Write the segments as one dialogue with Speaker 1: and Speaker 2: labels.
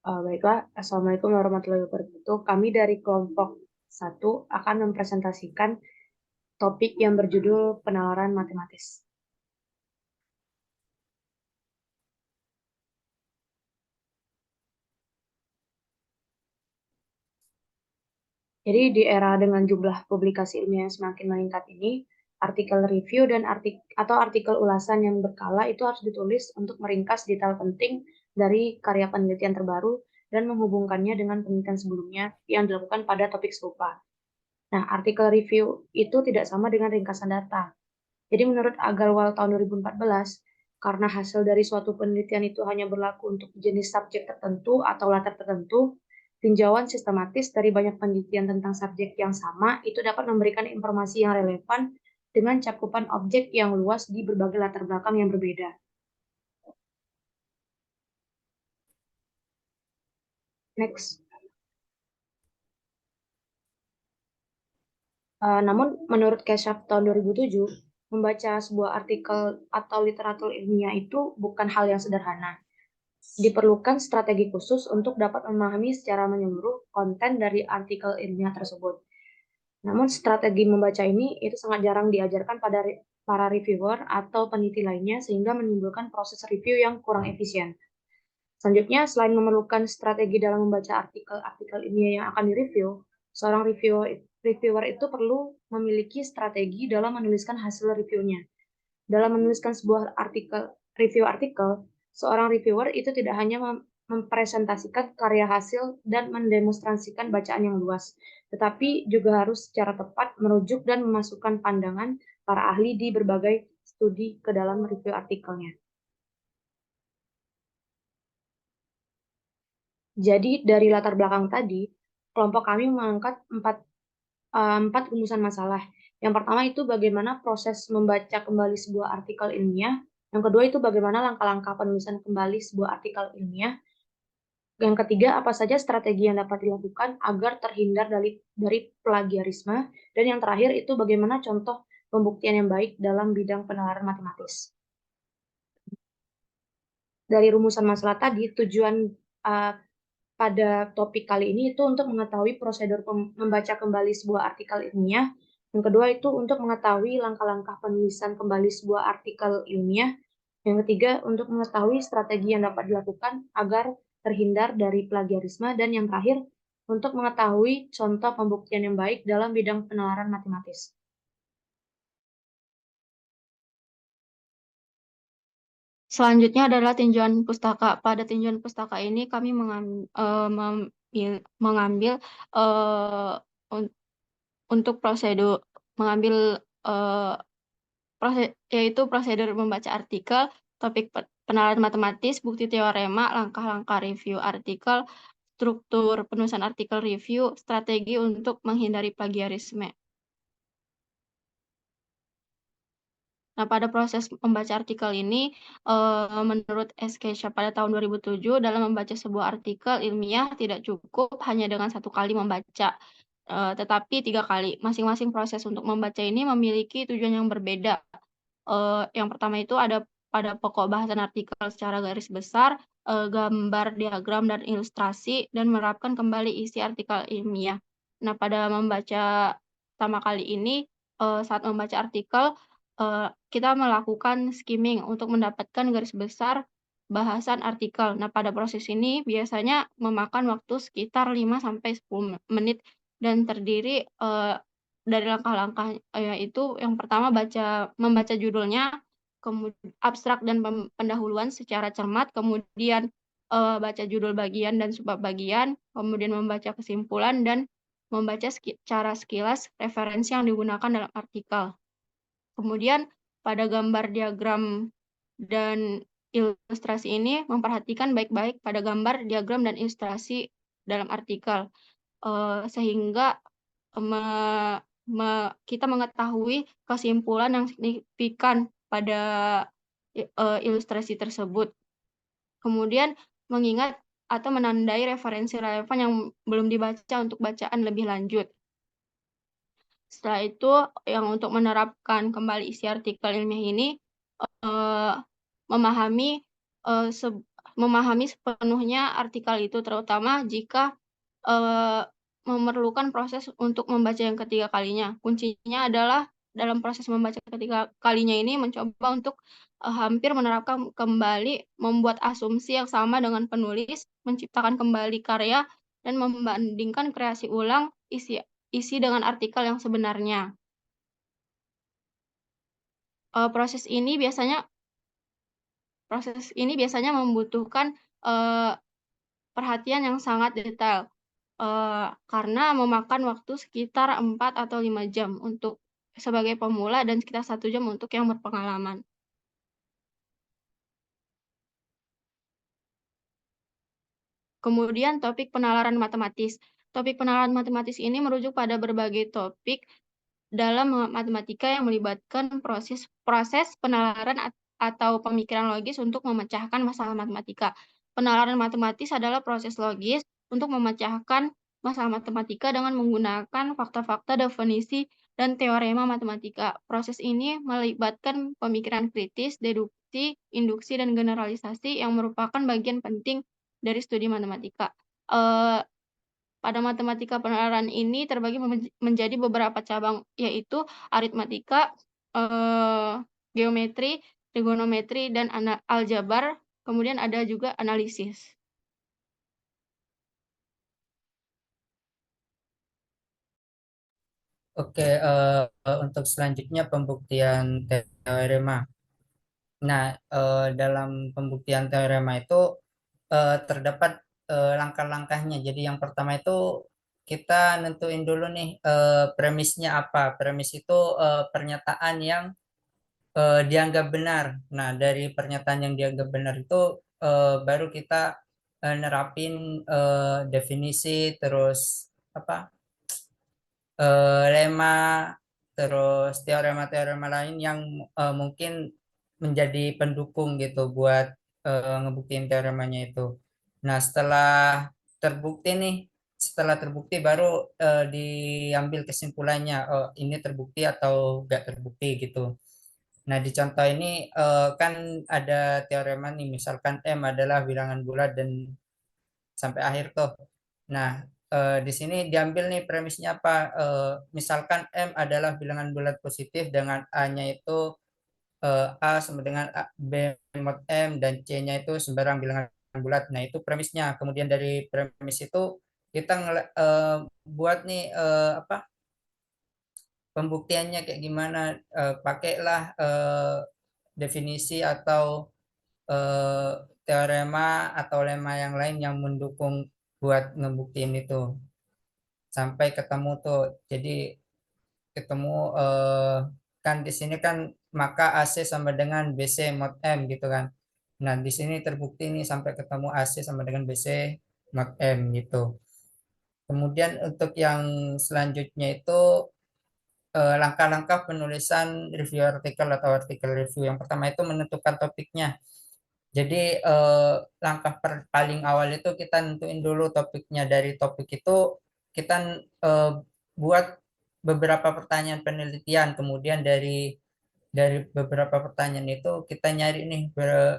Speaker 1: Baiklah, Assalamualaikum warahmatullahi wabarakatuh. Kami dari kelompok 1 akan mempresentasikan topik yang berjudul penalaran matematis. Jadi di era dengan jumlah publikasi ilmiah yang semakin meningkat ini, artikel review dan artikel ulasan yang berkala itu harus ditulis untuk meringkas detail penting dari karya penelitian terbaru dan menghubungkannya dengan penelitian sebelumnya yang dilakukan pada topik serupa. Nah, artikel review itu tidak sama dengan ringkasan data. Jadi menurut Agarwal tahun 2014, karena hasil dari suatu penelitian itu hanya berlaku untuk jenis subjek tertentu atau latar tertentu, tinjauan sistematis dari banyak penelitian tentang subjek yang sama itu dapat memberikan informasi yang relevan dengan cakupan objek yang luas di berbagai latar belakang yang berbeda. Next. Namun menurut Keshaf tahun 2007, membaca sebuah artikel atau literatur ilmiah itu bukan hal yang sederhana. Diperlukan strategi khusus untuk dapat memahami secara menyeluruh konten dari artikel ilmiah tersebut. Namun strategi membaca ini itu sangat jarang diajarkan pada para reviewer atau peneliti lainnya sehingga menimbulkan proses review yang kurang efisien. Selanjutnya, selain memerlukan strategi dalam membaca artikel-artikel ilmiah yang akan direview, seorang reviewer itu perlu memiliki strategi dalam menuliskan hasil reviewnya. Dalam menuliskan sebuah review artikel, seorang reviewer itu tidak hanya mempresentasikan karya hasil dan mendemonstrasikan bacaan yang luas, tetapi juga harus secara tepat merujuk dan memasukkan pandangan para ahli di berbagai studi ke dalam review artikelnya. Jadi dari latar belakang tadi, kelompok kami mengangkat empat rumusan masalah. Yang pertama itu bagaimana proses membaca kembali sebuah artikel ilmiah. Yang kedua itu bagaimana langkah-langkah penulisan kembali sebuah artikel ilmiah. Yang ketiga, apa saja strategi yang dapat dilakukan agar terhindar dari plagiarisme. Dan yang terakhir itu bagaimana contoh pembuktian yang baik dalam bidang penalaran matematis. Dari rumusan masalah tadi, tujuan uh, pada topik kali ini itu untuk mengetahui prosedur membaca kembali sebuah artikel ilmiah. Yang kedua itu untuk mengetahui langkah-langkah penulisan kembali sebuah artikel ilmiah. Yang ketiga untuk mengetahui strategi yang dapat dilakukan agar terhindar dari plagiarisme. Dan yang terakhir untuk mengetahui contoh pembuktian yang baik dalam bidang penalaran matematis.
Speaker 2: Selanjutnya adalah tinjauan pustaka. Pada tinjauan pustaka ini kami mengambil untuk mengambil eh, yaitu prosedur membaca artikel, topik penalaran matematis, bukti teorema, langkah-langkah review artikel, struktur penulisan artikel review, strategi untuk menghindari plagiarisme. Nah, pada proses membaca artikel ini, menurut S.K. Shah pada tahun 2007, dalam membaca sebuah artikel ilmiah tidak cukup hanya dengan satu kali membaca, tetapi 3 kali. Masing-masing proses untuk membaca ini memiliki tujuan yang berbeda. Yang pertama itu ada pada pokok bahasan artikel secara garis besar, gambar, diagram, dan ilustrasi, dan menerapkan kembali isi artikel ilmiah. Nah, pada membaca pertama kali ini, saat membaca artikel, kita melakukan skimming untuk mendapatkan garis besar bahasan artikel. Nah, pada proses ini biasanya memakan waktu sekitar 5-10 menit dan terdiri dari langkah-langkah, yaitu yang pertama membaca judulnya, kemudian abstrak dan pendahuluan secara cermat, kemudian baca judul bagian dan subbab bagian, kemudian membaca kesimpulan dan membaca secara sekilas referensi yang digunakan dalam artikel. Kemudian pada gambar, diagram, dan ilustrasi ini memperhatikan baik-baik pada gambar, diagram, dan ilustrasi dalam artikel, sehingga kita mengetahui kesimpulan yang signifikan pada ilustrasi tersebut. Kemudian mengingat atau menandai referensi relevan yang belum dibaca untuk bacaan lebih lanjut. Setelah itu, yang untuk menerapkan kembali isi artikel ilmiah ini, memahami memahami sepenuhnya artikel itu, terutama jika memerlukan proses untuk membaca yang ketiga kalinya. Kuncinya adalah dalam proses membaca ketiga kalinya ini mencoba untuk hampir menerapkan kembali, membuat asumsi yang sama dengan penulis, menciptakan kembali karya, dan membandingkan kreasi ulang isi dengan artikel yang sebenarnya. Proses ini biasanya membutuhkan perhatian yang sangat detail, karena memakan waktu sekitar 4 atau 5 jam untuk sebagai pemula dan sekitar 1 jam untuk yang berpengalaman. Kemudian topik penalaran matematis. Topik penalaran matematis ini merujuk pada berbagai topik dalam matematika yang melibatkan proses penalaran atau pemikiran logis untuk memecahkan masalah matematika. Penalaran matematis adalah proses logis untuk memecahkan masalah matematika dengan menggunakan fakta-fakta, definisi, dan teorema matematika. Proses ini melibatkan pemikiran kritis, deduksi, induksi, dan generalisasi yang merupakan bagian penting dari studi matematika. Pada matematika penalaran ini terbagi menjadi beberapa cabang, yaitu aritmatika, geometri, trigonometri, dan aljabar. Kemudian ada juga analisis.
Speaker 3: Oke, untuk selanjutnya pembuktian teorema. Nah, dalam pembuktian teorema itu terdapat langkah-langkahnya. Jadi yang pertama itu kita nentuin dulu nih premisnya apa. Premis itu pernyataan yang dianggap benar. Nah, dari pernyataan yang dianggap benar itu baru kita nerapin definisi, terus apa lema, terus teorema-teorema lain yang mungkin menjadi pendukung gitu buat ngebuktiin teoremanya itu. Nah, terbukti nih, setelah terbukti baru diambil kesimpulannya, oh ini terbukti atau nggak terbukti gitu. Nah, di contoh ini kan ada teorema nih, misalkan M adalah bilangan bulat dan sampai akhir tuh. Nah, di sini diambil nih premisnya apa? Misalkan M adalah bilangan bulat positif dengan A-nya itu A sama dengan B mod M dan C-nya itu sembarang bilangan bulat. Nah, itu premisnya. Kemudian dari premis itu kita buat nih apa pembuktiannya kayak gimana? Pakailah definisi atau eh, teorema atau lema yang lain yang mendukung buat ngebuktiin itu sampai ketemu tuh. Jadi ketemu kan di sini kan maka AC sama dengan BC mod M gitu kan. Nah, di sini terbukti nih sampai ketemu AC sama dengan BC mod M gitu. Kemudian untuk yang selanjutnya itu langkah-langkah penulisan review artikel atau artikel review. Yang pertama itu menentukan topiknya. Jadi langkah paling awal itu kita nentuin dulu topiknya. Dari topik itu kita eh, buat beberapa pertanyaan penelitian. Kemudian dari beberapa pertanyaan itu kita nyari nih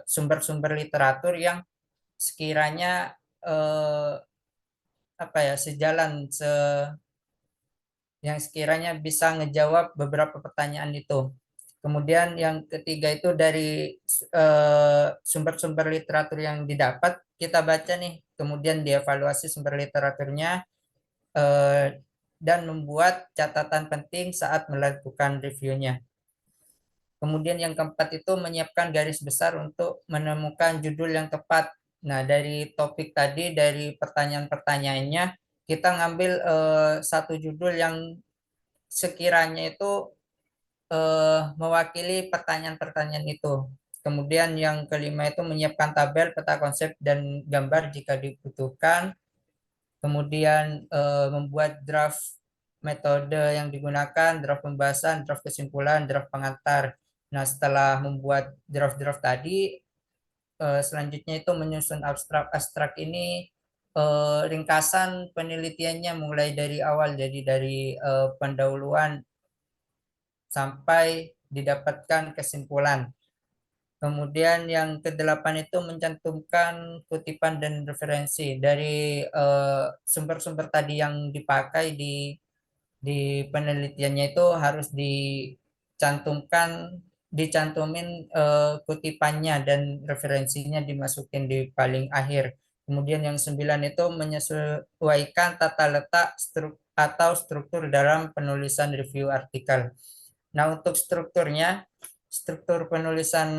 Speaker 3: sumber-sumber literatur yang sekiranya eh, apa ya sejalan yang sekiranya bisa ngejawab beberapa pertanyaan itu. Kemudian yang ketiga itu dari sumber-sumber literatur yang didapat kita baca nih, kemudian dievaluasi sumber literaturnya eh, dan membuat catatan penting saat melakukan reviewnya. Kemudian yang keempat itu menyiapkan garis besar untuk menemukan judul yang tepat. Nah, dari topik tadi, dari pertanyaan-pertanyaannya, kita ngambil satu judul yang sekiranya itu mewakili pertanyaan-pertanyaan itu. Kemudian yang kelima itu menyiapkan tabel, peta konsep, dan gambar jika dibutuhkan. Kemudian membuat draft metode yang digunakan, draft pembahasan, draft kesimpulan, draft pengantar. Nah, setelah membuat draft-draft tadi, selanjutnya itu menyusun abstrak-abstrak ini ringkasan penelitiannya mulai dari awal, jadi dari pendahuluan sampai didapatkan kesimpulan. Kemudian yang ke-8 itu mencantumkan kutipan dan referensi dari sumber-sumber tadi yang dipakai di penelitiannya itu harus dicantumin kutipannya dan referensinya dimasukin di paling akhir. Kemudian yang 9 itu menyesuaikan tata letak atau struktur dalam penulisan review artikel. Nah, untuk struktur penulisan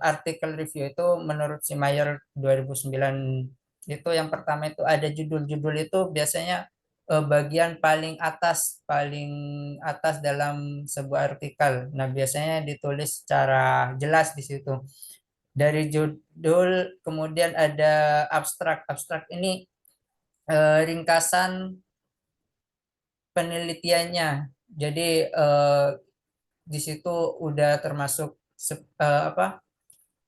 Speaker 3: artikel review itu menurut si Mayer 2009 itu yang pertama itu ada judul-judul itu biasanya bagian paling atas dalam sebuah artikel. Nah, biasanya ditulis secara jelas di situ. Dari judul kemudian ada abstrak. Abstrak ini ringkasan penelitiannya. Jadi di situ udah termasuk apa?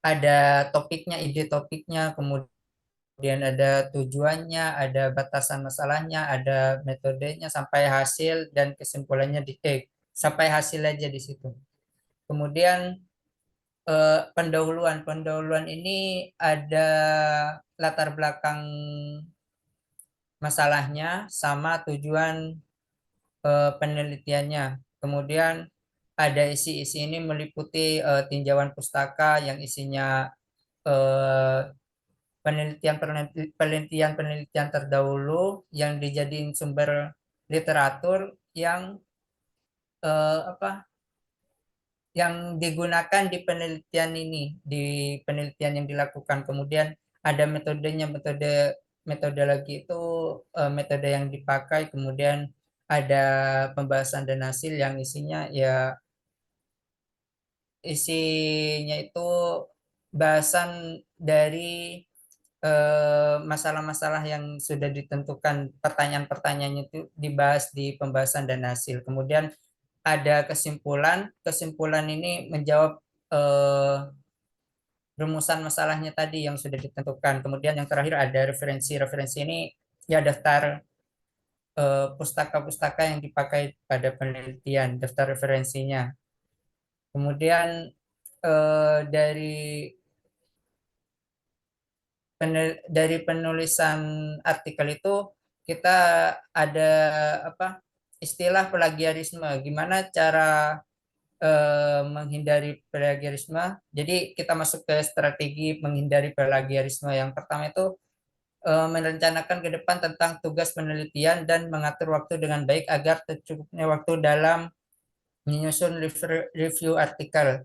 Speaker 3: Ada topiknya, ide topiknya, kemudian ada tujuannya, ada batasan masalahnya, ada metodenya, sampai hasil dan kesimpulannya sampai hasil aja di situ. Kemudian pendahuluan ini ada latar belakang masalahnya sama tujuan penelitiannya. Kemudian ada isi-isi ini meliputi tinjauan pustaka yang isinya eh, penelitian terdahulu yang dijadiin sumber literatur yang apa yang digunakan di penelitian ini, di penelitian yang dilakukan. Kemudian ada metodenya, metode lagi itu metode yang dipakai, kemudian ada pembahasan dan hasil yang isinya itu bahasan dari masalah-masalah yang sudah ditentukan, pertanyaan-pertanyaannya itu dibahas di pembahasan dan hasil. Kemudian ada kesimpulan. Kesimpulan ini menjawab rumusan masalahnya tadi yang sudah ditentukan. Kemudian yang terakhir ada referensi. Referensi ini ya daftar pustaka-pustaka yang dipakai pada penelitian, daftar referensinya. Kemudian dari penulisan artikel itu kita ada apa istilah plagiarisme. Gimana cara menghindari plagiarisme? Jadi kita masuk ke strategi menghindari plagiarisme. Yang pertama itu merencanakan ke depan tentang tugas penelitian dan mengatur waktu dengan baik agar tercukupnya waktu dalam menyusun review artikel.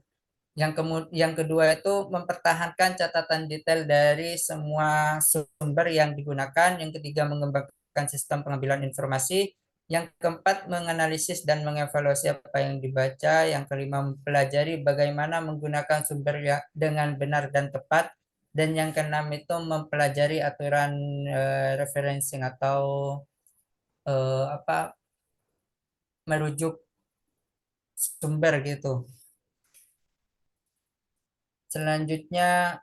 Speaker 3: Yang kedua itu mempertahankan catatan detail dari semua sumber yang digunakan. Yang ketiga mengembangkan sistem pengambilan informasi. Yang keempat menganalisis dan mengevaluasi apa yang dibaca. Yang kelima mempelajari bagaimana menggunakan sumber dengan benar dan tepat. Dan yang keenam itu mempelajari aturan referencing atau apa merujuk sumber gitu. Selanjutnya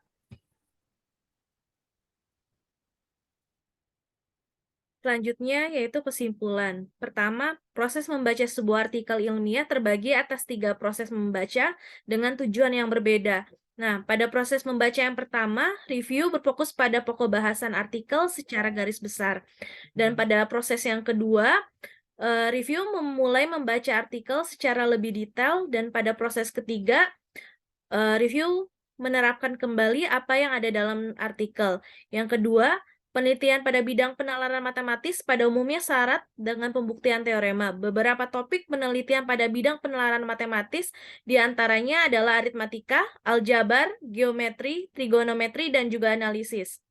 Speaker 4: Selanjutnya yaitu kesimpulan. Pertama, proses membaca sebuah artikel ilmiah terbagi atas 3 proses membaca dengan tujuan yang berbeda. Nah, pada proses membaca yang pertama, review berfokus pada pokok bahasan artikel secara garis besar. Dan pada proses yang kedua, review memulai membaca artikel secara lebih detail. Dan pada proses ketiga, review menerapkan kembali apa yang ada dalam artikel. Yang kedua, penelitian pada bidang penalaran matematis pada umumnya syarat dengan pembuktian teorema. Beberapa topik penelitian pada bidang penalaran matematis diantaranya adalah aritmatika, aljabar, geometri, trigonometri, dan juga analisis.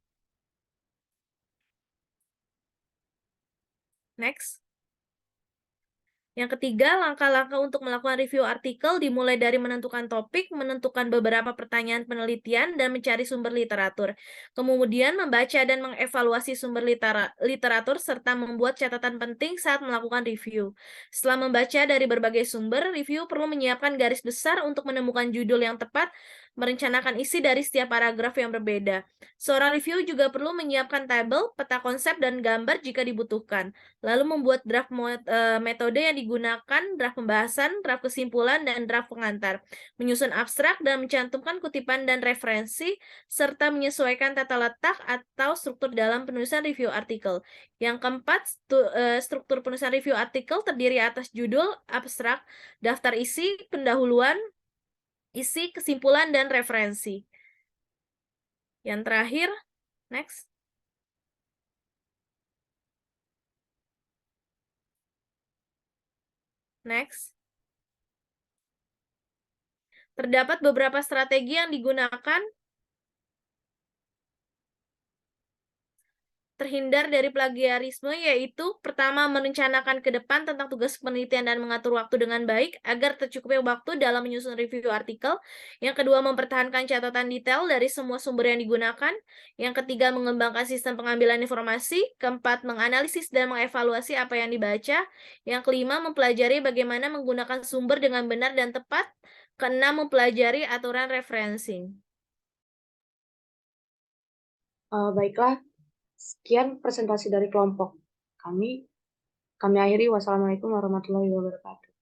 Speaker 4: Next. Yang ketiga, langkah-langkah untuk melakukan review artikel dimulai dari menentukan topik, menentukan beberapa pertanyaan penelitian, dan mencari sumber literatur. Kemudian membaca dan mengevaluasi sumber literatur serta membuat catatan penting saat melakukan review. Setelah membaca dari berbagai sumber, review perlu menyiapkan garis besar untuk menemukan judul yang tepat, merencanakan isi dari setiap paragraf yang berbeda. Seorang review juga perlu menyiapkan tabel, peta konsep, dan gambar jika dibutuhkan, lalu membuat draft metode yang digunakan, draft pembahasan, draft kesimpulan, dan draft pengantar, menyusun abstrak dan mencantumkan kutipan dan referensi, serta menyesuaikan tata letak atau struktur dalam penulisan review artikel. Yang keempat, struktur penulisan review artikel terdiri atas judul, abstrak, daftar isi, pendahuluan, isi, kesimpulan, dan referensi. Yang terakhir, next. Next. Terdapat beberapa strategi yang digunakan terhindar dari plagiarisme, yaitu pertama, merencanakan ke depan tentang tugas penelitian dan mengatur waktu dengan baik agar tercukupnya waktu dalam menyusun review artikel. Yang kedua, mempertahankan catatan detail dari semua sumber yang digunakan. Yang ketiga, mengembangkan sistem pengambilan informasi. Keempat, menganalisis dan mengevaluasi apa yang dibaca. Yang kelima, mempelajari bagaimana menggunakan sumber dengan benar dan tepat. Keenam, mempelajari aturan referencing.
Speaker 1: Baiklah, sekian presentasi dari kelompok kami. Kami akhiri. Wassalamualaikum warahmatullahi wabarakatuh.